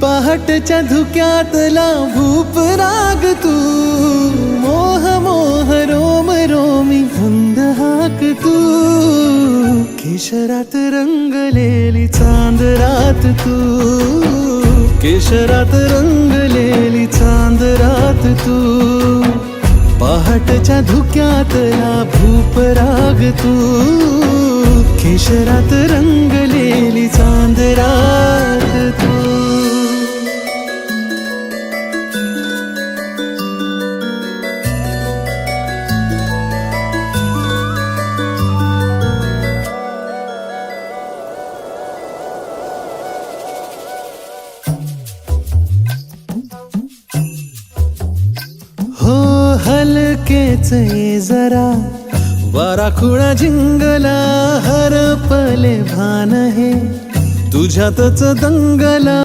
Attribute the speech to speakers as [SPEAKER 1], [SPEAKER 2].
[SPEAKER 1] पहाटच्या धुक्यातला भूप राग तू, मोह मोह रोम रोमी धुंद हाक तू, केशरात रंगलेली चांद रात तू, केशरात रंगलेली चांद रात तू, पहाटच्या धुक्यातला भूप राग तू, केशरात रंगलेली चांद रात तू. हो हलकेच ये जरा वारा खुळा जिंगला, हरपले भान हे तुझ्यातच दंगला.